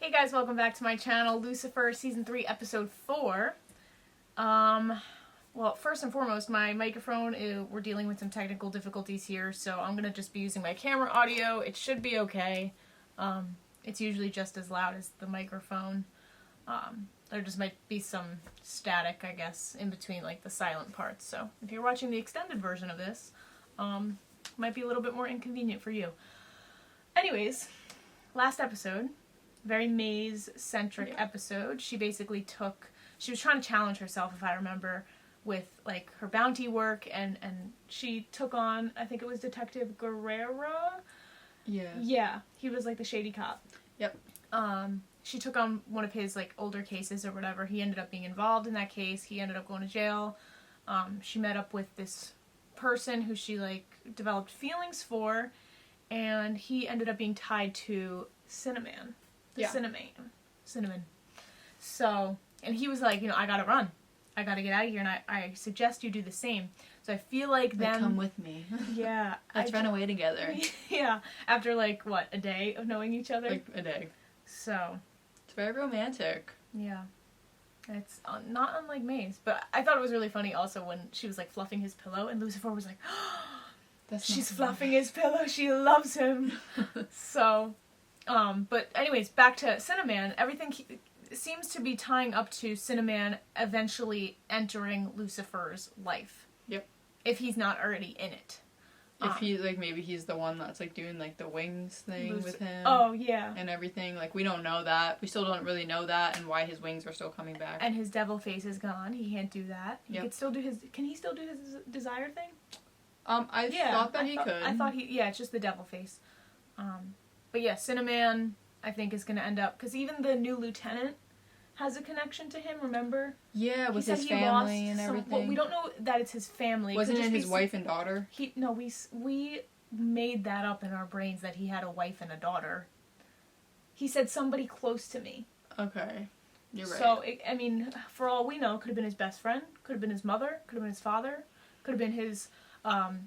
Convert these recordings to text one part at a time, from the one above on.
Hey guys, welcome back to my channel, Lucifer, Season 3, Episode 4. Well, first and foremost, my microphone, we're dealing with some technical difficulties here, so I'm going to just be using my camera audio. It should be okay. It's usually just as loud as the microphone. There just might be some static, I guess, in between, like, the silent parts. So, if you're watching the extended version of this, it might be a little bit more inconvenient for you. Anyways, last episode, very maze-centric episode. She basically she was trying to challenge herself, if I remember, with, like, her bounty work, and she took on, I think it was Detective Guerrera? Yeah. Yeah, he was, like, the shady cop. Yep. She took on one of his, like, older cases or whatever. He ended up being involved in that case. He ended up going to jail. She met up with this person who she, like, developed feelings for, and he ended up being tied to Cinnamon. Cinnamon. So, and he was like, I gotta run. I gotta get out of here, and I suggest you do the same. So I feel like come with me. Yeah. Let's run away together. Yeah. After, like, what, a day of knowing each other? Like, a day. So. It's very romantic. Yeah. It's not unlike Maze. But I thought it was really funny also when she was, like, fluffing his pillow, and Lucifer was like, she's fluffing his pillow, she loves him. So, but anyways, back to Cinnamon. Everything seems to be tying up to Cinnamon eventually entering Lucifer's life. Yep. If he's not already in it. If he, like, maybe he's the one that's, like, doing, like, the wings thing with him. Oh, yeah. And everything. Like, we don't know that. We still don't really know that and why his wings are still coming back. And his devil face is gone. He can't do that. He could still do can he still do his desire thing? I thought that he could. I thought it's just the devil face. But yeah, Cinnamon, I think, is going to end up, because even the new lieutenant has a connection to him, remember? Yeah, with his family and everything. Well, we don't know that it's his family. Wasn't it his wife and daughter? We made that up in our brains that he had a wife and a daughter. He said somebody close to me. Okay. You're right. So, I mean, for all we know, could have been his best friend, could have been his mother, could have been his father, could have been his,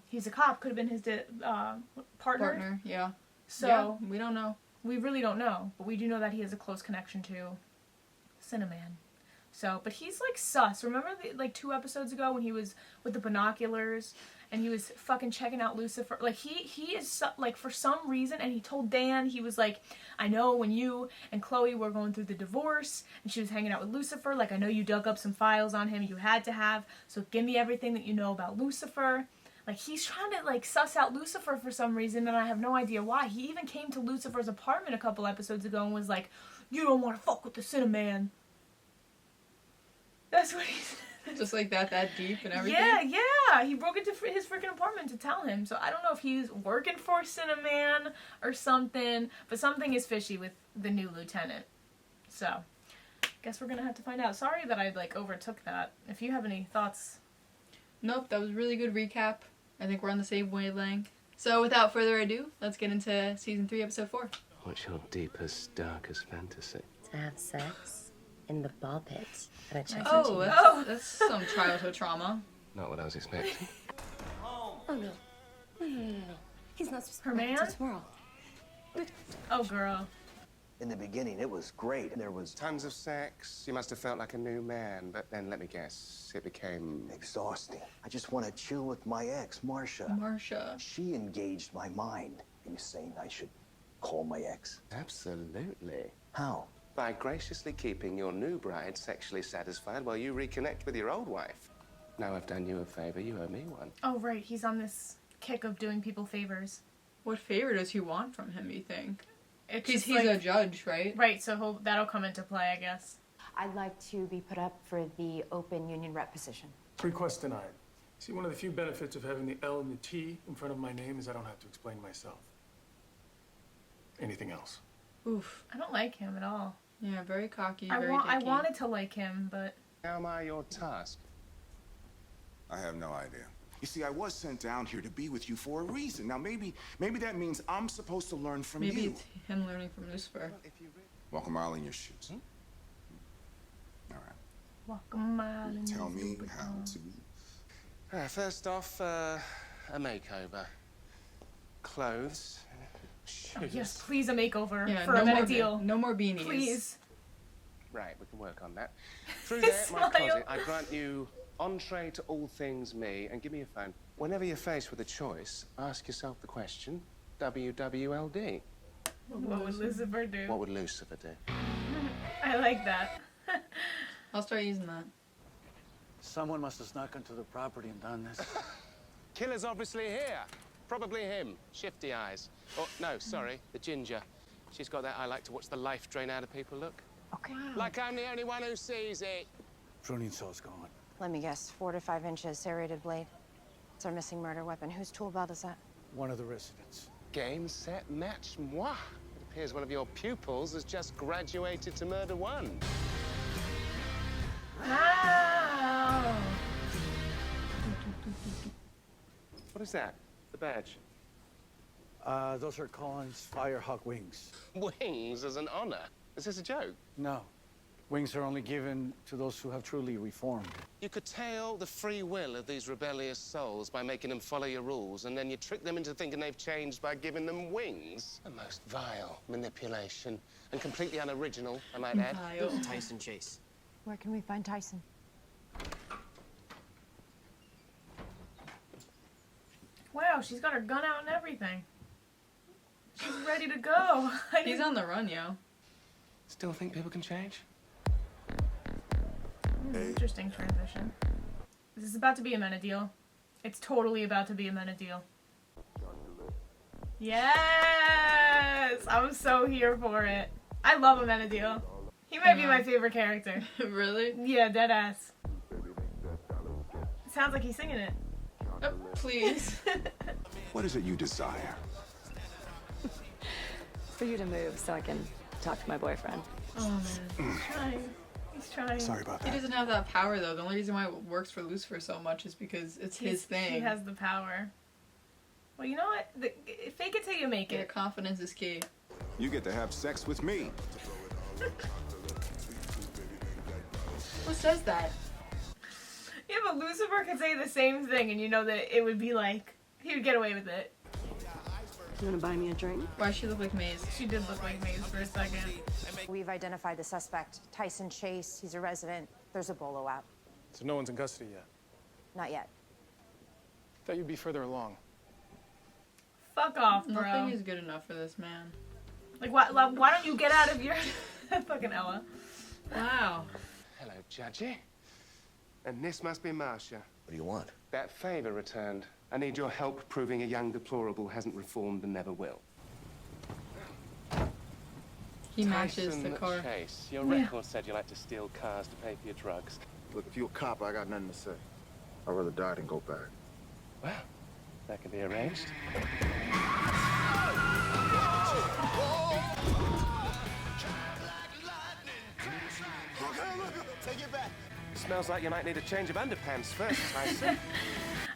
he's a cop, could have been his partner. Yeah. So, yeah, we don't know. We really don't know, but we do know that he has a close connection to Cinnamon. So, but he's, like, sus. Remember, like, 2 episodes ago when he was with the binoculars and he was fucking checking out Lucifer? Like, he is, like, for some reason, and he told Dan, he was like, I know when you and Chloe were going through the divorce and she was hanging out with Lucifer, like, I know you dug up some files on him you had to have, so give me everything that you know about Lucifer. Like, he's trying to, like, suss out Lucifer for some reason, and I have no idea why. He even came to Lucifer's apartment a couple episodes ago and was like, you don't want to fuck with the Cinnamon. That's what he said. Just like that deep and everything? Yeah. He broke into his freaking apartment to tell him. So I don't know if he's working for Cinnamon or something, but something is fishy with the new lieutenant. So, guess we're going to have to find out. Sorry that I, like, overtook that. If you have any thoughts. Nope, that was a really good recap. I think we're on the same wavelength. So without further ado, let's get into Season 3, Episode 4. What's your deepest, darkest fantasy? To have sex in the ball pit at a church. That's some childhood trauma. Not what I was expecting. Oh no. No. He's not supposed Her man? to twirl. Oh, girl. In the beginning, it was great. There was tons of sex. You must have felt like a new man. But then, let me guess, it became exhausting. I just want to chill with my ex, Marcia. She engaged my mind. Are you saying I should call my ex? Absolutely. How? By graciously keeping your new bride sexually satisfied while you reconnect with your old wife. Now I've done you a favor, you owe me one. Oh, right. He's on this kick of doing people favors. What favor does he want from him, you think? Because he's a judge, right? Right, so that'll come into play, I guess. I'd like to be put up for the open union rep position. Request denied. See, one of the few benefits of having the L and the T in front of my name is I don't have to explain myself. Anything else? Oof. I don't like him at all. Yeah, very cocky, I very dicky. wanted to like him, but... How am I your task? I have no idea. You see, I was sent down here to be with you for a reason. Now, maybe that means I'm supposed to learn from Maybe you. it's him learning from Lucifer. Walk a mile in your shoes. All right. Walk a mile in Tell your me Louboutin. how to... First off, a makeover. Clothes, Oh, yes, please a makeover Yeah, for no more, Amenadiel. no more beanies. Please. Right, we can work on that. Through there, my Smile. closet, I grant you entree to all things me, and give me your phone. Whenever you're faced with a choice, ask yourself the question, WWLD. What would Lucifer do? What would Lucifer do? I like that. I'll start using that. Someone must have snuck into the property and done this. Killer's obviously here. Probably him. Shifty eyes. Oh, no, sorry, the ginger. She's got that I like to watch the life drain out of people look. Okay. Like I'm the only one who sees it. Pruning saw's gone. Let me guess, 4 to 5 inches, serrated blade. It's our missing murder weapon. Whose tool belt is that? One of the residents. Game, set, match, moi. It appears one of your pupils has just graduated to murder one. Wow. What is that? The badge? Those are Colin's Firehawk wings. Wings as an honor. Is this a joke? No. Wings are only given to those who have truly reformed. You curtail the free will of these rebellious souls by making them follow your rules, and then you trick them into thinking they've changed by giving them wings. A most vile manipulation, and completely unoriginal, I might add. Vile. Tyson Chase. Where can we find Tyson? Wow, she's got her gun out and everything. She's ready to go. He's on the run, yo. Still think people can change? Interesting transition. This is about to be Amenadiel. It's totally about to be Amenadiel. Yes! I'm so here for it. I love Amenadiel. He might be my favorite character. Really? Yeah, deadass. It sounds like he's singing it. Oh, please. What is it you desire? For you to move so I can talk to my boyfriend. Oh man, he's trying. He's trying. Sorry about He that. doesn't have that power, though. The only reason why it works for Lucifer so much is because it's his thing. He has the power. Well, you know what? Fake it till you make Yeah, it. confidence is key. You get to have sex with me. Who says that? Yeah, but Lucifer could say the same thing, and you know that it would be like he would get away with it. You wanna buy me a drink? Why does she look like Maze? She did look like Maze for a second. We've identified the suspect, Tyson Chase. He's a resident. There's a bolo out. So no one's in custody yet. Not yet. Thought you'd be further along. Fuck off, bro. Nothing is good enough for this man. Like, why don't you get out of your fucking Ella? Wow. Hello, Judgy. And this must be Marcia. What do you want? That favor returned. I need your help proving a young deplorable hasn't reformed and never will. He matches Tyson the car. Chase, your record said you like to steal cars to pay for your drugs. Look, if you're a cop, I got nothing to say. I'd rather die than go back. Well, that can be arranged. Take it back. Smells like you might need a change of underpants first, Tyson.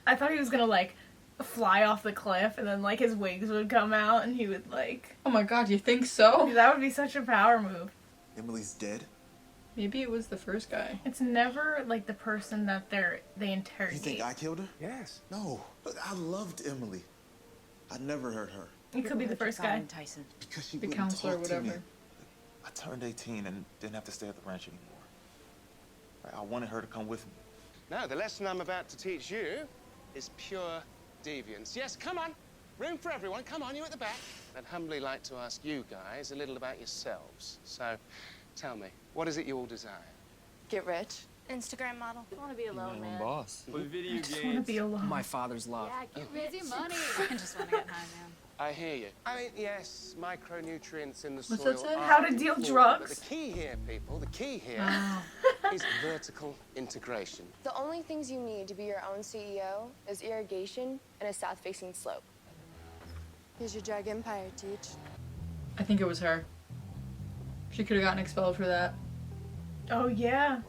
I thought he was gonna like fly off the cliff, and then like his wings would come out, and he would like. Oh my god, you think so? That would be such a power move. Emily's dead? Maybe it was the first guy. It's never like the person that they interrogate. You think I killed her? Yes. No. Look, I loved Emily. I never hurt her. It could be the first guy. Tyson. Because she The wouldn't counselor, talk to me. whatever. I turned 18 and didn't have to stay at the ranch anymore. I wanted her to come with me. No, the lesson I'm about to teach you is pure deviance. Yes, come on. Room for everyone. Come on, you at the back. I'd humbly like to ask you guys a little about yourselves. So, tell me, what is it you all desire? Get rich. Instagram model. I wanna be alone, man. Boss. I just want to be alone. My father's love. Yeah, get busy money. I just wanna get high, man. I hear you. I mean, yes, micronutrients in the What's soil that say? are How to deal important, drugs? But the key here, people, the key here is vertical integration. The only things you need to be your own CEO is irrigation and a south-facing slope. Here's your drug empire, Teach. I think it was her. She could have gotten expelled for that. Oh yeah.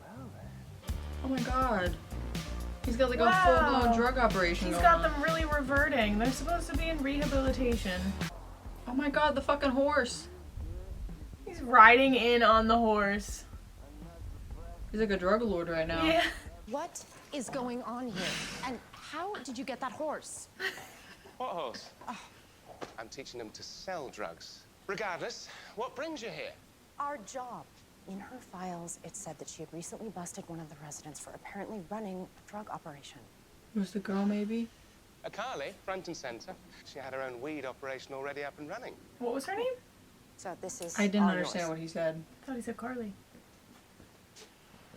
Oh my god. He's got like Wow. a full-blown drug operation He's going got on. them really reverting. They're supposed to be in rehabilitation. Oh my god, the fucking horse. He's riding in on the horse. He's like a drug lord right now. Yeah. What is going on here? And how did you get that horse? What horse? I'm teaching them to sell drugs. Regardless, what brings you here? Our job. In her files, it said that she had recently busted one of the residents for apparently running a drug operation. It was the girl, maybe? Carly, front and center. She had her own weed operation already up and running. What was her name? So this is I didn't all understand yours. what he said. I thought he said Carly.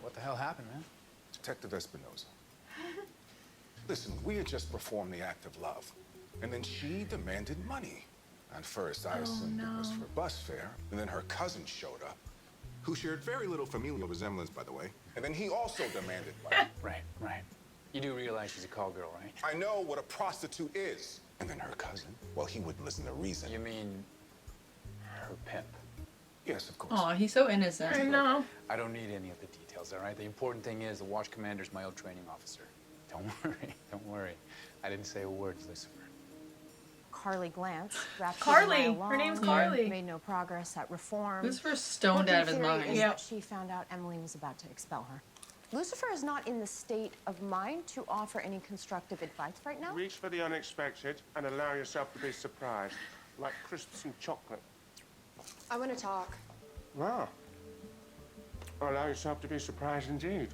What the hell happened, man? Detective Espinosa. Listen, we had just performed the act of love, and then she demanded money. At first, I assumed it was for bus fare, and then her cousin showed up, who shared very little familial resemblance, by the way, and then he also demanded money. Right. You do realize she's a call girl, right? I know what a prostitute is. And then her cousin, well, he wouldn't listen to reason. You mean her pimp? Yes, of course. Aw, he's so innocent. I know. I don't need any of the details, all right? The important thing is the watch commander's my old training officer. Don't worry. I didn't say a word to Lucifer. Carly Glantz. Carly! Her name's Carly. Made no progress at reform. Lucifer's stoned out of his mind. Is that she found out Emily was about to expel her. Lucifer is not in the state of mind to offer any constructive advice right now. Reach for the unexpected and allow yourself to be surprised, like crisps and chocolate. I want to talk. Wow. Allow yourself to be surprised indeed.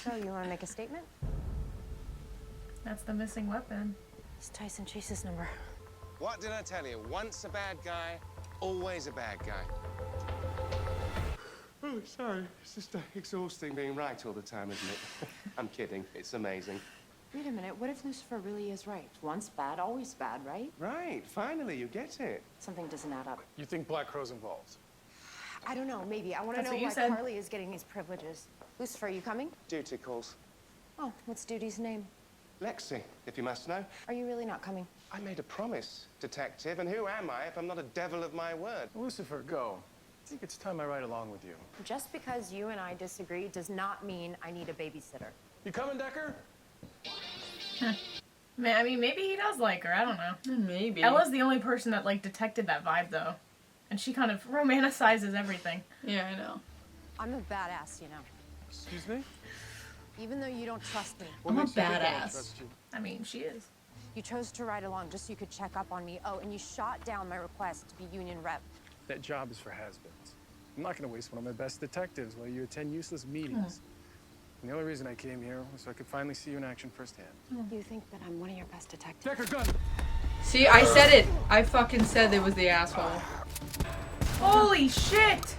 So, you want to make a statement? That's the missing weapon. It's Tyson Chase's number. What did I tell you? Once a bad guy, always a bad guy. Oh, sorry. It's just exhausting being right all the time, isn't it? I'm kidding. It's amazing. Wait a minute. What if Lucifer really is right? Once bad, always bad, right? Right. Finally, you get it. Something doesn't add up. You think Black Crow's involved? I don't know. Maybe. I want to That's know what you why said. Carly is getting these privileges. Lucifer, are you coming? Duty calls. Oh, what's Duty's name? Lexi, if you must know. Are you really not coming? I made a promise, detective, and who am I if I'm not a devil of my word? Lucifer, go. I think it's time I ride along with you. Just because you and I disagree does not mean I need a babysitter. You coming, Decker? Man, I mean, maybe he does like her. I don't know. Maybe. Ella's the only person that, like, detected that vibe, though. And she kind of romanticizes everything. Yeah, I know. I'm a badass, you know. Excuse me? Even though you don't trust me. I'm a badass. I mean, she is. You chose to ride along just so you could check up on me. Oh, and you shot down my request to be union rep. That job is for has-beens. I'm not going to waste one of my best detectives while you attend useless meetings. And the only reason I came here was so I could finally see you in action firsthand. You think that I'm one of your best detectives? Decker, gun! See, I said it. I fucking said it was the asshole. Holy shit!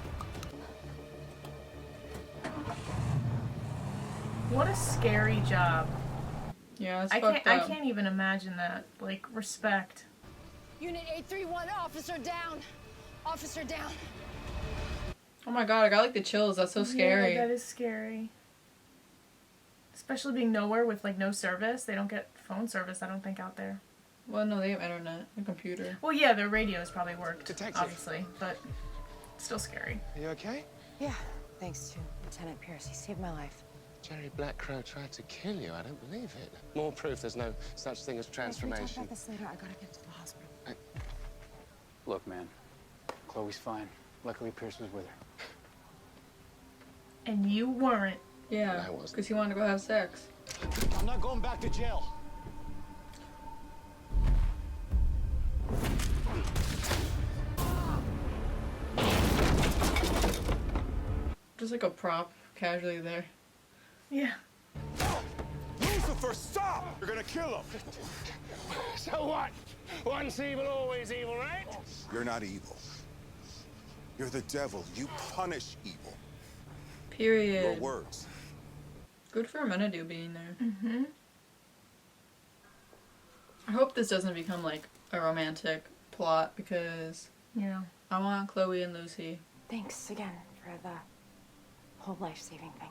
What a scary job. Yeah, it's I fucked up. can't even imagine that. Like, respect. Unit 831, officer down. Officer down. Oh my god, I got like the chills. That's so scary. Yeah, that is scary. Especially being nowhere with, like, no service. They don't get phone service, I don't think, out there. Well, no, they have internet, a computer. Well, yeah, their radios probably worked, Detective. obviously, but still scary. Are you okay? Yeah, thanks to Lieutenant Pierce. He saved my life. Jerry Black Crow tried to kill you. I don't believe it. More proof there's no such thing as Can we talk transformation. about this later? I gotta get to the hospital. Look, man, Chloe's fine. Luckily, Pierce was with her. And you weren't. Yeah, I wasn't. because he wanted to go have sex. I'm not going back to jail. Just like a prop, casually there. Yeah. Lucifer, stop! You're gonna kill him! So what? Once evil, always evil, right? You're not evil. You're the devil. You punish evil. Period. Your words. Good for Amenadiel being there. Mm-hmm. I hope this doesn't become like a romantic plot because Yeah. I want Chloe and Lucy. Thanks again for the whole life-saving thing.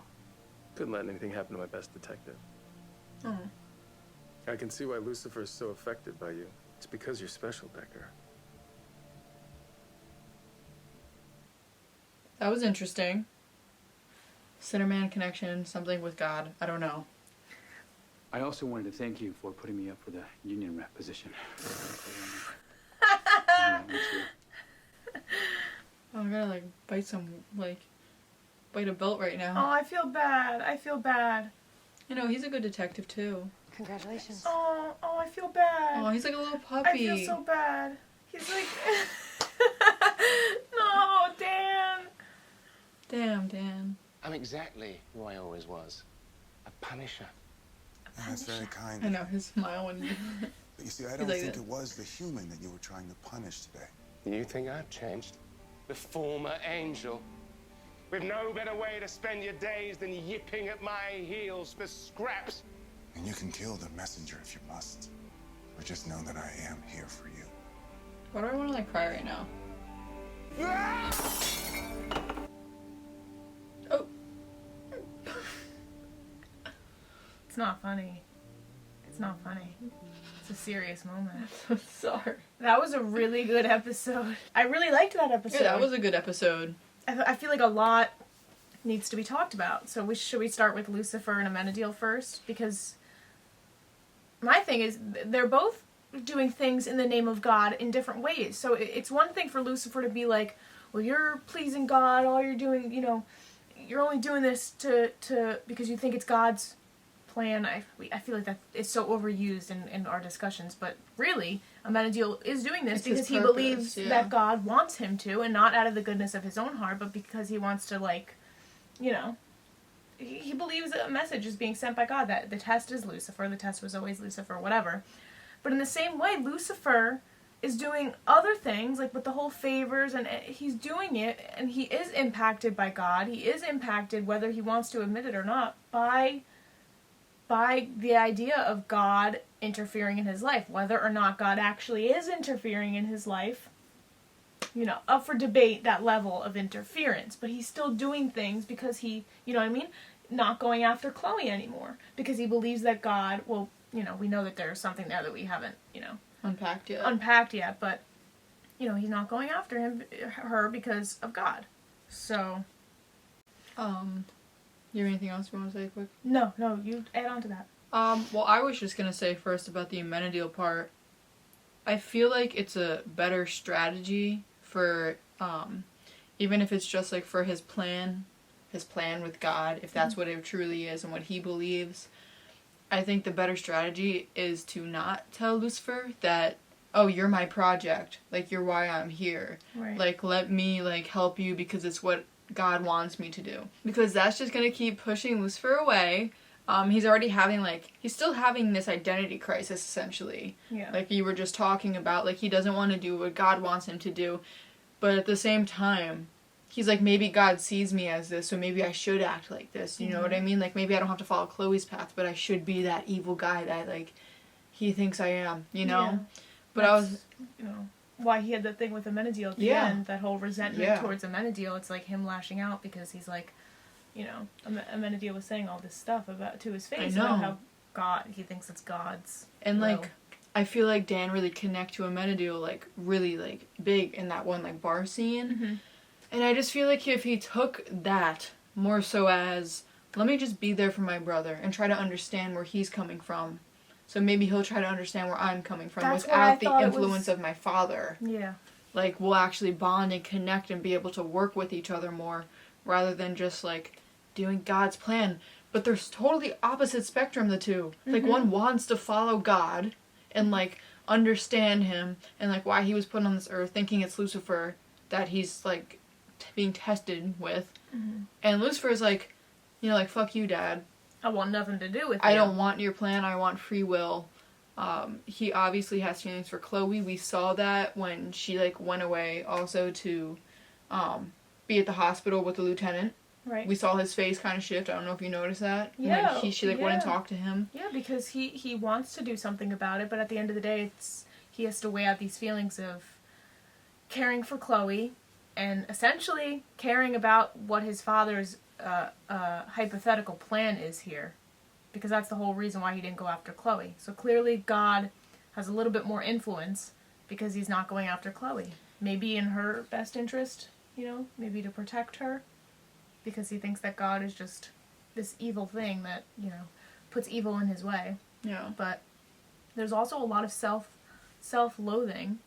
Couldn't let anything happen to my best detective. Oh. I can see why Lucifer is so affected by you. It's because you're special, Decker. That was interesting. Sinnerman connection, something with God. I don't know. I also wanted to thank you for putting me up for the union rep position. Oh, I gotta like bite a belt right Oh, now. I feel bad. I feel bad. You know, he's a good detective too. Congratulations. Oh, I feel bad. Oh, he's like a little puppy. I feel so bad. He's like, no, Dan. Damn, Dan. I'm exactly who I always was. A punisher. That's very kind. I know, his smile when you... But you see, I He's don't like think this. it was the human that you were trying to punish today. You think I've changed? The former angel. With no better way to spend your days than yipping at my heels for scraps. And you can kill the messenger if you must. But just know that I am here for you. Why do I want to like cry right now? Oh. It's not funny. It's not funny. It's a serious moment. I'm sorry. That was a really good episode. I really liked that episode. Yeah, that was a good episode. I feel like a lot needs to be talked about. So should we start with Lucifer and Amenadiel first? Because my thing is, they're both doing things in the name of God in different ways. So it's one thing for Lucifer to be like, well, you're pleasing God, all you're doing, you're only doing this to because you think it's God's plan. I feel like that is so overused in our discussions, but really, Amenadiel is doing this because he believes that God wants him to, and not out of the goodness of his own heart, but because he wants to, he believes that a message is being sent by God, that the test is Lucifer, the test was always Lucifer, whatever. But in the same way, Lucifer is doing other things, like with the whole favors, and he's doing it, and he is impacted by God. He is impacted, whether he wants to admit it or not, by the idea of God interfering in his life. Whether or not God actually is interfering in his life, up for debate, that level of interference. But he's still doing things because he, not going after Chloe anymore. Because he believes that God, we know that there's something there that we haven't, unpacked yet. But, he's not going after her because of God. So, you have anything else you want to say quick? No, you add on to that. Well, I was just going to say first about the Amenadiel part. I feel like it's a better strategy for, even if it's just like for his plan with God, if that's what it truly is and what he believes. I think the better strategy is to not tell Lucifer that, oh, you're my project, like, you're why I'm here. Right. Like, let me, help you because it's what God wants me to do. Because that's just gonna keep pushing Lucifer away. He's already having, he's still having this identity crisis, essentially. Yeah. Like you were just talking about, he doesn't want to do what God wants him to do. But at the same time, he's like, maybe God sees me as this, so maybe I should act like this. You know what I mean? Like, maybe I don't have to follow Chloe's path, but I should be that evil guy that, he thinks I am, Yeah. But that's, why he had that thing with Amenadiel at the end, that whole resentment towards Amenadiel. It's like him lashing out because he's like, Amenadiel was saying all this stuff to his face about how God, he thinks it's God's and will. I feel like Dan really connect to Amenadiel really big in that one bar scene. Mm-hmm. And I just feel like if he took that more so as, let me just be there for my brother and try to understand where he's coming from. So maybe he'll try to understand where I'm coming from without the influence of my father. Yeah. We'll actually bond and connect and be able to work with each other more rather than just, doing God's plan. But there's totally opposite spectrum, the two. Mm-hmm. One wants to follow God and, understand him and, why he was put on this earth, thinking it's Lucifer that he's, being tested with. Mm-hmm. And Lucifer's fuck you, Dad. I want nothing to do with I don't want your plan. I want free will. He obviously has feelings for Chloe. We saw that when she went away also to be at the hospital with the lieutenant. Right. We saw his face kind of shift. I don't know if you noticed that. Yeah. When she went and talked to him. Yeah, because he wants to do something about it, but at the end of the day, he has to weigh out these feelings of caring for Chloe and essentially caring about what his father's hypothetical plan is here, because that's the whole reason why he didn't go after Chloe. So clearly God has a little bit more influence because he's not going after Chloe. Maybe in her best interest, maybe to protect her, because he thinks that God is just this evil thing that, puts evil in his way. Yeah. But there's also a lot of self-loathing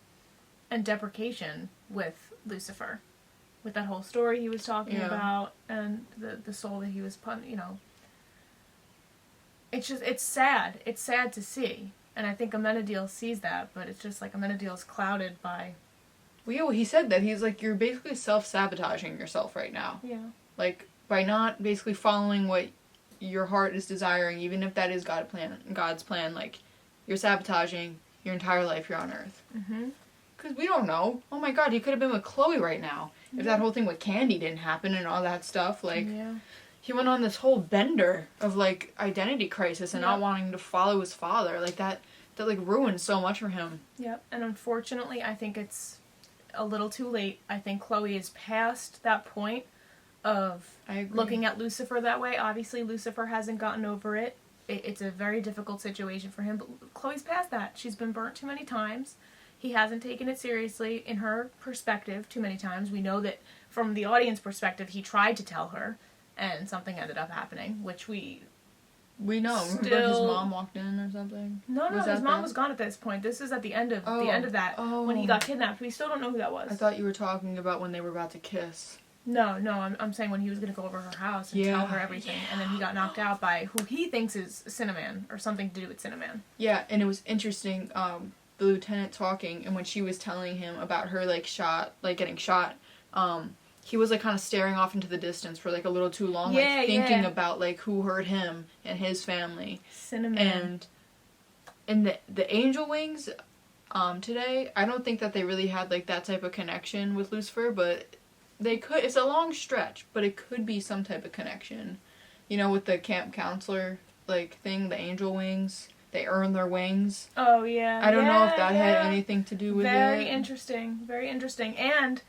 and deprecation with Lucifer. With that whole story he was talking about, and the soul that he was put, it's sad. It's sad to see. And I think Amenadiel sees that, but it's just like Amenadiel's clouded by... Well, yeah, he said that. He's like, you're basically self-sabotaging yourself right now. Yeah. Like, by not basically following what your heart is desiring, even if that is God's plan, like, you're sabotaging your entire life here on Earth. Because we don't know. Oh my god, he could have been with Chloe right now. If that whole thing with Candy didn't happen and all that stuff, like... Yeah. He went on this whole bender of, like, identity crisis and not wanting to follow his father. Like, that like, ruined so much for him. Yep, and unfortunately, I think it's a little too late. I think Chloe is past that point of looking at Lucifer that way. Obviously, Lucifer hasn't gotten over it. It's a very difficult situation for him, but Chloe's past that. She's been burnt too many times. He hasn't taken it seriously in her perspective too many times. We know that from the audience perspective, he tried to tell her, and something ended up happening, which we know. Remember his mom walked in or something? No, his mom was gone at this point. This is at the end of that when he got kidnapped. We still don't know who that was. I thought you were talking about when they were about to kiss. No, I'm saying when he was going to go over her house and tell her everything, and then he got knocked out by who he thinks is Cinnamon, or something to do with Cinnamon. Yeah, and it was interesting, the lieutenant talking, and when she was telling him about her, like, getting shot, he was, like, kind of staring off into the distance for, like, a little too long, like, thinking about, like, who hurt him and his family. Cinnamon. And the Angel Wings, today, I don't think that they really had, like, that type of connection with Lucifer, but they could. It's a long stretch, but it could be some type of connection. You know, with the camp counselor, like, thing, the Angel Wings. They earn their wings. Oh, yeah. I don't know if that had anything to do with it. Very interesting. Very interesting. And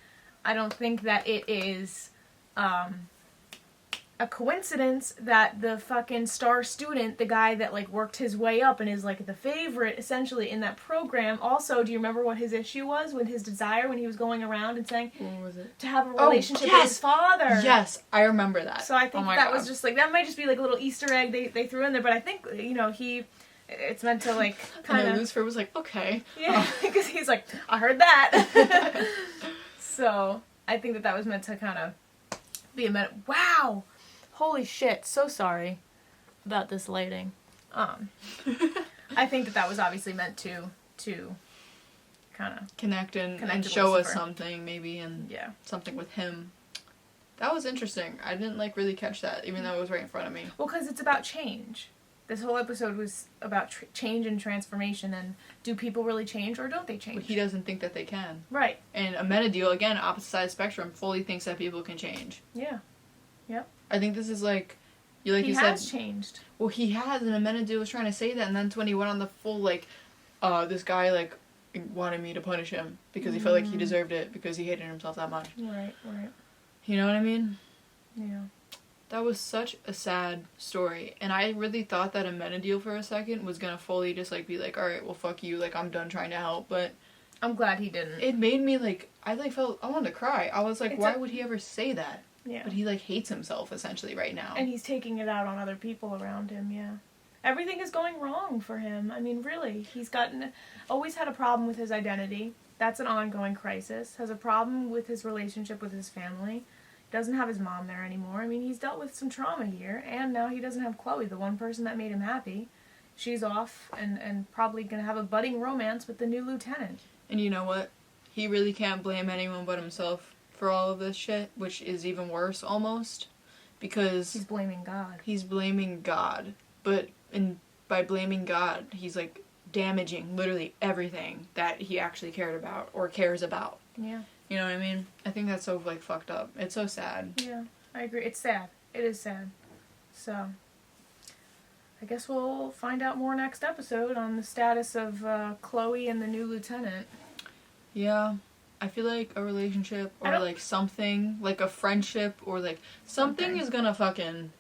I don't think that it is a coincidence that the fucking star student, the guy that, like, worked his way up and is, like, the favorite, essentially, in that program, also, do you remember what his issue was with his desire when he was going around and saying... What was it? To have a relationship with his father. Yes, I remember that. So I think that was just, like, that might just be, like, a little Easter egg they threw in there, but I think, you know, it's meant to, like, kind of... Lucifer was like, okay. Yeah, because he's like, I heard that. So, I think that was meant to kind of be a minute. Wow! Holy shit, so sorry about this lighting. I think that was obviously meant to kind of... Connect and show us something, maybe, and something with him. That was interesting. I didn't, like, really catch that, even though it was right in front of me. Well, because it's about change. This whole episode was about change and transformation, and do people really change or don't they change? But he doesn't think that they can. Right. And Amenadiel, again, opposite side of the spectrum, fully thinks that people can change. Yeah. Yep. I think this is like you said. He has said, changed. Well, he has, and Amenadiel was trying to say that, and then when he went on the full, like, this guy, like, wanted me to punish him because he felt like he deserved it because he hated himself that much. Right. You know what I mean? Yeah. That was such a sad story, and I really thought that Amenadiel for a second was gonna fully just, like, be like, alright, well, fuck you, like, I'm done trying to help, but... I'm glad he didn't. It made me, like, I wanted to cry. I was like, why would he ever say that? Yeah. But he, like, hates himself, essentially, right now. And he's taking it out on other people around him, yeah. Everything is going wrong for him. I mean, really. He's always had a problem with his identity. That's an ongoing crisis. Has a problem with his relationship with his family. Doesn't have his mom there anymore. I mean, he's dealt with some trauma here, and now he doesn't have Chloe, the one person that made him happy. She's off and probably going to have a budding romance with the new lieutenant. And you know what? He really can't blame anyone but himself for all of this shit, which is even worse, almost, because... He's blaming God. He's blaming God. But by blaming God, he's, like, damaging literally everything that he actually cared about or cares about. Yeah. You know what I mean? I think that's so, like, fucked up. It's so sad. Yeah, I agree. It's sad. It is sad. So, I guess we'll find out more next episode on the status of Chloe and the new lieutenant. Yeah. I feel like a relationship or, like, something, like a friendship or, like, something is gonna fucking,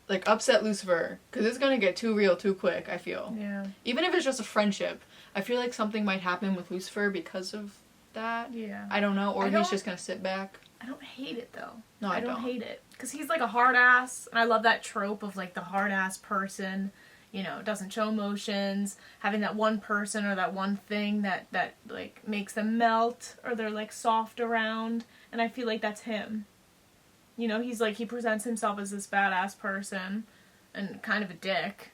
like, upset Lucifer. Because it's gonna get too real too quick, I feel. Yeah. Even if it's just a friendship, I feel like something might happen with Lucifer because of that. Yeah. I don't know, or he's just gonna sit back. I don't hate it, though. No, I don't hate it. Because he's, like, a hard ass, and I love that trope of, like, the hard ass person, you know, doesn't show emotions, having that one person or that one thing that like, makes them melt, or they're, like, soft around, and I feel like that's him. You know, he's, like, he presents himself as this badass person, and kind of a dick,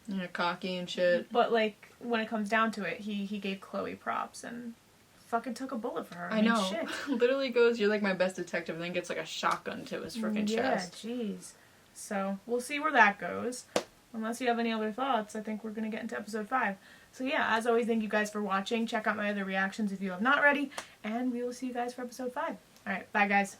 Yeah, cocky and shit. But, like, when it comes down to it, he gave Chloe props and fucking took a bullet for her. I know. Shit. Literally goes, "You're like my best detective," and then gets like a shotgun to his freaking chest. Yeah, jeez. So, we'll see where that goes. Unless you have any other thoughts, I think we're going to get into episode 5. So yeah, as always, thank you guys for watching. Check out my other reactions if you have not already. And we will see you guys for episode 5. Alright, bye guys.